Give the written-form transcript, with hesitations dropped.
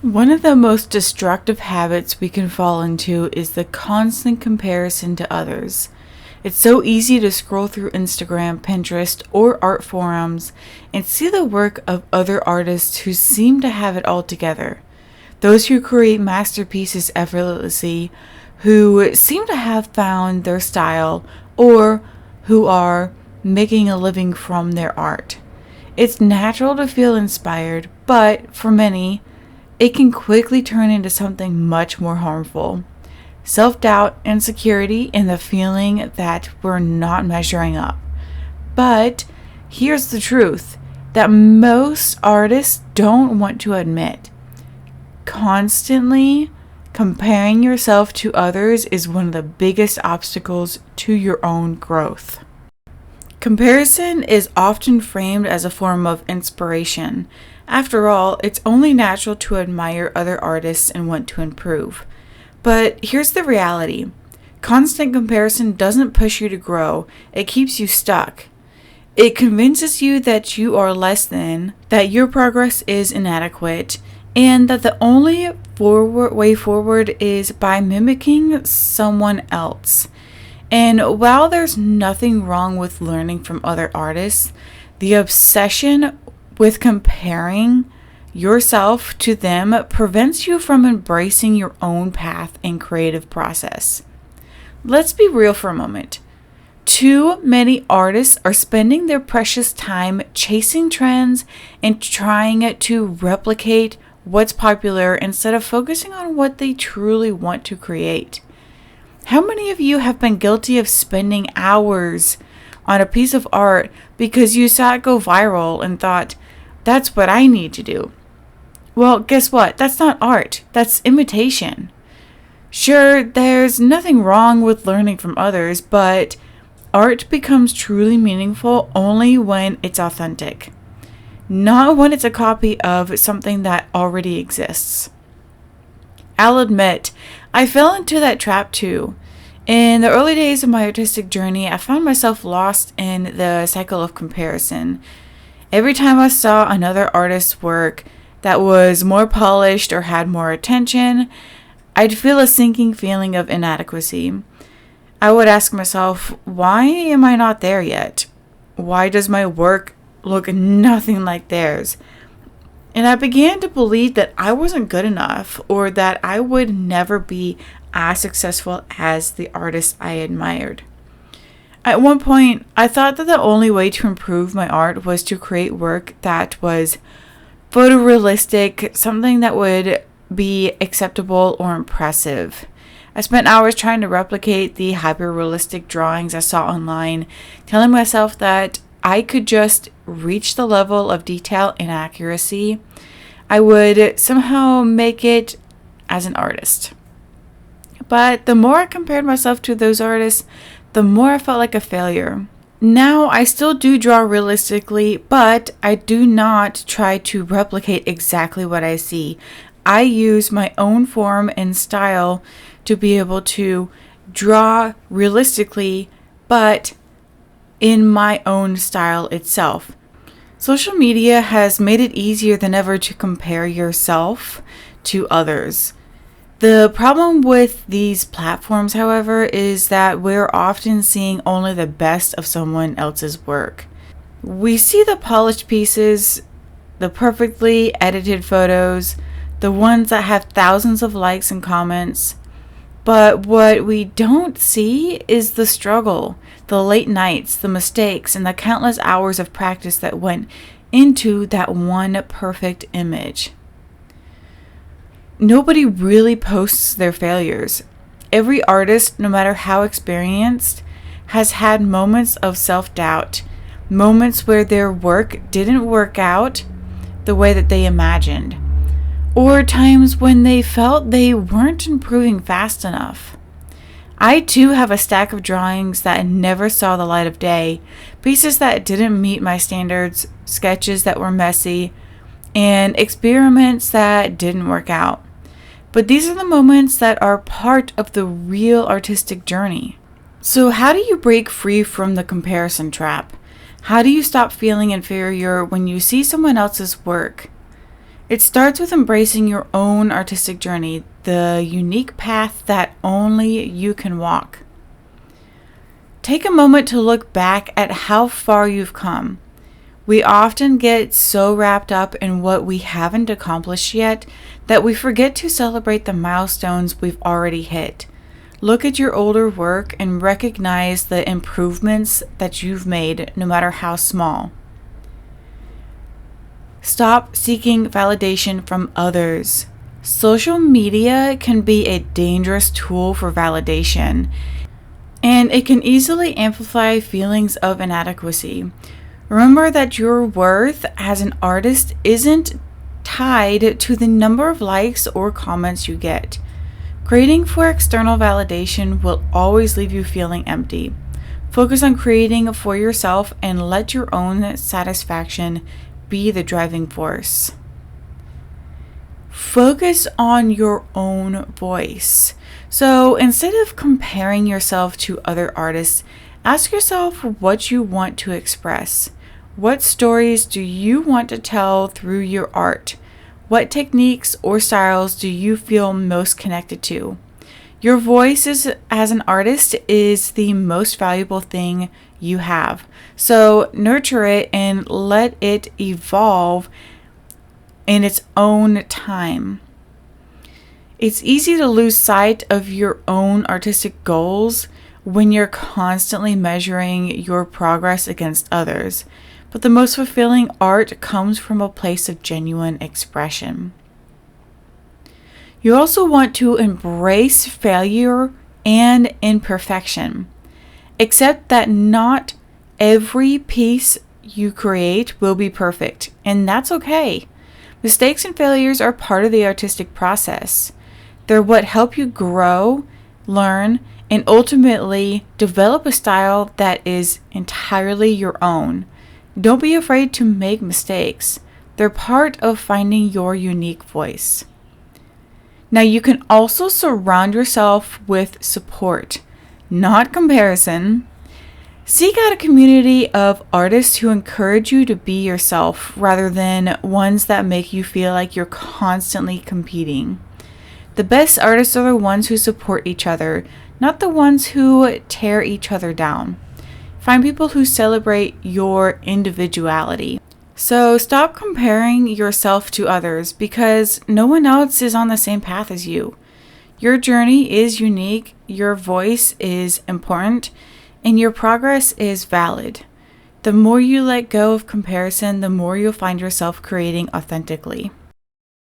One of the most destructive habits we can fall into is the constant comparison to others. It's so easy to scroll through Instagram, Pinterest, or art forums and see the work of other artists who seem to have it all together. Those who create masterpieces effortlessly, who seem to have found their style, or who are making a living from their art. It's natural to feel inspired, but for many, it can quickly turn into something much more harmful. Self-doubt, insecurity, and the feeling that we're not measuring up. But here's the truth that most artists don't want to admit. Constantly comparing yourself to others is one of the biggest obstacles to your own growth. Comparison is often framed as a form of inspiration. After all, it's only natural to admire other artists and want to improve. But here's the reality. Constant comparison doesn't push you to grow, it keeps you stuck. It convinces you that you are less than, that your progress is inadequate, and that the only way forward is by mimicking someone else. And while there's nothing wrong with learning from other artists, the obsession with comparing yourself to them prevents you from embracing your own path and creative process. Let's be real for a moment. Too many artists are spending their precious time chasing trends and trying to replicate what's popular instead of focusing on what they truly want to create. How many of you have been guilty of spending hours on a piece of art because you saw it go viral and thought, that's what I need to do? Well, guess what? That's not art. That's imitation. Sure, there's nothing wrong with learning from others, but art becomes truly meaningful only when it's authentic, not when it's a copy of something that already exists. I'll admit, I fell into that trap too. In the early days of my artistic journey, I found myself lost in the cycle of comparison. Every time I saw another artist's work that was more polished or had more attention, I'd feel a sinking feeling of inadequacy. I would ask myself, why am I not there yet? Why does my work look nothing like theirs? And I began to believe that I wasn't good enough or that I would never be as successful as the artist I admired. At one point, I thought that the only way to improve my art was to create work that was photorealistic, something that would be acceptable or impressive. I spent hours trying to replicate the hyper-realistic drawings I saw online, telling myself that I could just reach the level of detail and accuracy, I would somehow make it as an artist. But the more I compared myself to those artists, the more I felt like a failure. Now I still do draw realistically, but I do not try to replicate exactly what I see. I use my own form and style to be able to draw realistically, but in my own style itself. Social media has made it easier than ever to compare yourself to others. The problem with these platforms, however, is that we're often seeing only the best of someone else's work. We see the polished pieces, the perfectly edited photos, the ones that have thousands of likes and comments. But what we don't see is the struggle, the late nights, the mistakes, and the countless hours of practice that went into that one perfect image. Nobody really posts their failures. Every artist, no matter how experienced, has had moments of self-doubt, moments where their work didn't work out the way that they imagined, or times when they felt they weren't improving fast enough. I too have a stack of drawings that never saw the light of day, pieces that didn't meet my standards, sketches that were messy, and experiments that didn't work out. But these are the moments that are part of the real artistic journey. So how do you break free from the comparison trap? How do you stop feeling inferior when you see someone else's work? It starts with embracing your own artistic journey, the unique path that only you can walk. Take a moment to look back at how far you've come. We often get so wrapped up in what we haven't accomplished yet that we forget to celebrate the milestones we've already hit. Look at your older work and recognize the improvements that you've made, no matter how small. Stop seeking validation from others. Social media can be a dangerous tool for validation, and it can easily amplify feelings of inadequacy. Remember that your worth as an artist isn't tied to the number of likes or comments you get. Creating for external validation will always leave you feeling empty. Focus on creating for yourself and let your own satisfaction be the driving force. Focus on your own voice. So instead of comparing yourself to other artists, ask yourself what you want to express. What stories do you want to tell through your art? What techniques or styles do you feel most connected to? Your voice as an artist is the most valuable thing you have. So nurture it and let it evolve in its own time. It's easy to lose sight of your own artistic goals when you're constantly measuring your progress against others. But the most fulfilling art comes from a place of genuine expression. You also want to embrace failure and imperfection. Accept that not every piece you create will be perfect, and that's okay. Mistakes and failures are part of the artistic process. They're what help you grow, learn, and ultimately develop a style that is entirely your own. Don't be afraid to make mistakes. They're part of finding your unique voice. Now, you can also surround yourself with support, not comparison. Seek out a community of artists who encourage you to be yourself rather than ones that make you feel like you're constantly competing. The best artists are the ones who support each other, not the ones who tear each other down. Find people who celebrate your individuality. So stop comparing yourself to others because no one else is on the same path as you. Your journey is unique, your voice is important, and your progress is valid. The more you let go of comparison, the more you'll find yourself creating authentically.